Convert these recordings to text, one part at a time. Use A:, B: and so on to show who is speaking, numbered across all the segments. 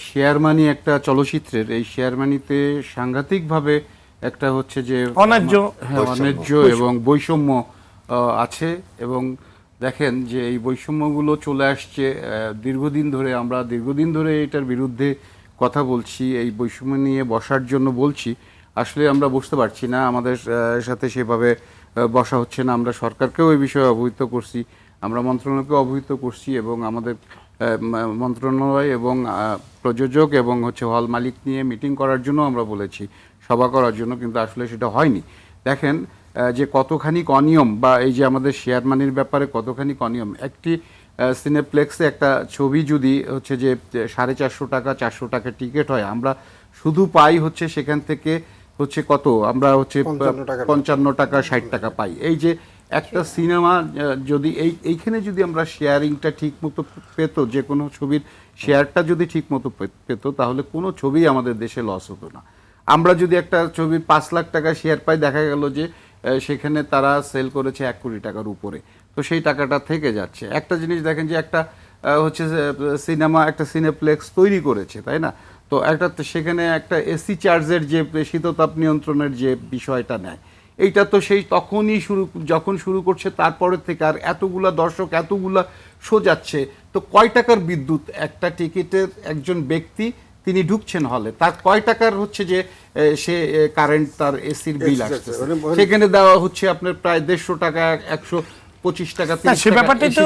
A: Share মানি একটা চলচ্চিত্রের, এই শেয়ার মানিতে সাংঘাতিকভাবে একটা হচ্ছে যে
B: অন্যায্য
A: অন্যায্য এবং বৈষম্য আছে। এবং দেখেন যে এই বৈষম্যগুলো চলে আসছে দীর্ঘদিন ধরে। আমরা দীর্ঘদিন ধরে এটার বিরুদ্ধে কথা বলছি, এই বৈষম্য নিয়ে বসার জন্য বলছি। আসলে আমরা বুঝতে পারছি না, আমাদের সাথে সেভাবে বসা হচ্ছে না। আমরা সরকারকেও এই বিষয়ে অবহিত করছি, আমরা মন্ত্রণালয়কে অবহিত করছি, এবং আমাদের মন্ত্রণালয় এবং প্রযোজক এবং হচ্ছে হল মালিক নিয়ে মিটিং করার জন্য আমরা বলেছি, সভা করার জন্য, কিন্তু আসলে সেটা হয়নি। দেখেন যে কতখানি অনিয়ম, বা এই যে আমাদের শেয়ার মানির ব্যাপারে কতখানি অনিয়ম। একটি সিনেপ্লেক্সে একটা ছবি যদি হচ্ছে যে 450 টাকা 400 টাকা টিকিট হয়, আমরা শুধু পাই হচ্ছে সেখান থেকে হচ্ছে কত, আমরা হচ্ছে 55 টাকা 60 টাকা পাই। এই যে একটা সিনেমা যদি এইখানে যদি আমরা শেয়ারিংটা ঠিক মতো পেত, যে কোনো ছবির শেয়ারটা যদি ঠিক মতো পেত, তাহলে কোনো ছবি আমাদের দেশে লস হতো না। আমরা যদি একটা ছবির 5 লাখ টাকা শেয়ার পাই, দেখা গেল যে সেখানে তারা সেল করেছে 1 কোটি টাকার উপরে, তো সেই টাকাটা থেকে যাচ্ছে। একটা জিনিস দেখেন যে একটা হচ্ছে সিনেমা, একটা সিনেপ্লেক্স তৈরি করেছে, তাই না? তো একটা সেখানে একটা এসি চার্জের যে শীততাপ নিয়ন্ত্রণের যে বিষয়টা নেয়, এইটা তো সেই তখনই যখন শুরু করছে তারপরের থেকে, আর এতগুলা দর্শক এতগুলা শো যাচ্ছে, তো কয় টাকার বিদ্যুৎ একটা টিকিটের একজন ব্যক্তি তিনি ঢুকছেন হলে, তার কয় টাকার হচ্ছে যে সে কারেন্ট, তার এসির বিল আসছে, সেখানে দেওয়া হচ্ছে আপনার প্রায় 150 টাকা 125 টাকা।
B: সে ব্যাপারটাই তো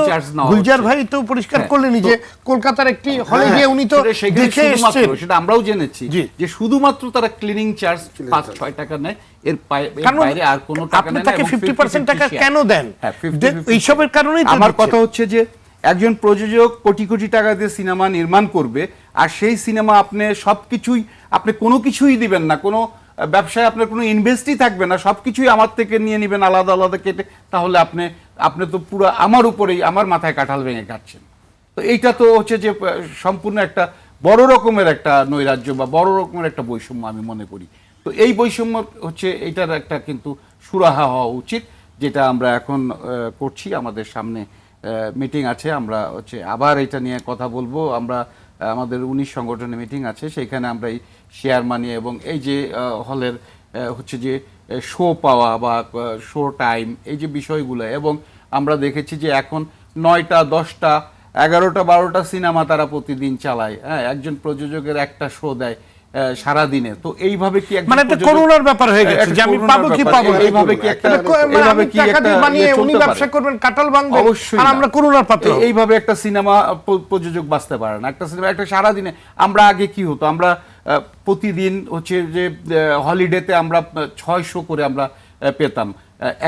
B: গুলজার ভাই তো পরিষ্কার করলেন যে কলকাতার একটি হলে গিয়ে উনি তো দেখে এসেছেন,
A: সেটা আমরাও জেনেছি যে শুধুমাত্র তারা ক্লিনিং চার্জ 5-6 টাকা নেয়, এর বাইরে আর কোনো টাকা নেয় না।
B: আপনি তাকে 50% টাকা কেন দেন? এইসবের কারণেই
A: আমার কথা হচ্ছে যে একজন প্রযোজক কোটি কোটি টাকা দিয়ে সিনেমা নির্মাণ করবে, আর সেই সিনেমা আপনি সবকিছুই, আপনি কোনো কিছুই দিবেন না, কোনো ব্যবসায় আপনার কোনো ইনভেস্টই থাকবে না, সবকিছুই আমার থেকে নিয়ে নেবেন আলাদা আলাদা কেটে, তাহলে আপনি তো পুরো আমার উপরেই, আমার মাথায় কাঁঠাল ভেঙে কাটছেন। তো এইটা তো হচ্ছে যে সম্পূর্ণ একটা বড় রকমের একটা নৈরাজ্য বা বড় রকমের একটা বৈষম্য আমি মনে করি। তো এই বৈষম্য হচ্ছে এটার একটা কিন্তু সুরাহা হওয়া উচিত, যেটা আমরা এখন করছি। আমাদের সামনে মিটিং আছে, আমরা হচ্ছে আবার এটা নিয়ে কথা বলবো। আমরা আমাদের 19 সংগঠনের মিটিং আছে, সেইখানে আমরা এই শেয়ার মানি এবং এই যে হলের হচ্ছে যে শো পাওয়া বা শো টাইম, এই যে বিষয়গুলো, এবং আমরা দেখেছি যে এখন 9টা 10টা 11টা 12টা সিনেমা তারা প্রতিদিন চালায়। হ্যাঁ, একজন প্রযোজকের একটা শো দেয় সারাদিনে। তো এইভাবে কি
B: মানে একটা করুণার ব্যাপার হয়ে গেছে যে আমি পাবো কি পাবো না,
A: এইভাবে কি একটা
B: টাকা দিয়ে বানিয়ে উনি ব্যবসা করবেন, কাটাল ভাঙবে,
A: অবশ্যই,
B: আর আমরা করুণার পাত্র।
A: এইভাবে একটা সিনেমা প্রযোজক বাঁচতে পারে না। একটা সিনেমা একটা সারাদিনে, আমরা আগে কি হতো, আমরা প্রতিদিন হচ্ছে যে হলিডেতে আমরা 600 করে আমরা পেতাম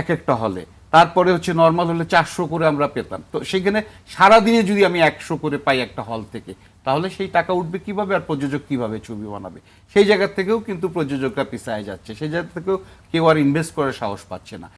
A: এক একটা হলে, তারপরে হচ্ছে নর্মাল হলে 400 করে আমরা পেতাম। তো সেখানে সারাদিনে যদি আমি 100 করে পাই একটা হল থেকে, তাহলে সেই টাকা উঠবে কিভাবে, আর প্রযোজক কিভাবে ছবি বানাবে? সেই জায়গা থেকেও কিন্তু প্রযোজকরা পিছায় যাচ্ছে, সেই জায়গা থেকেও কেউ আর ইনভেস্ট করার সাহস পাচ্ছে না।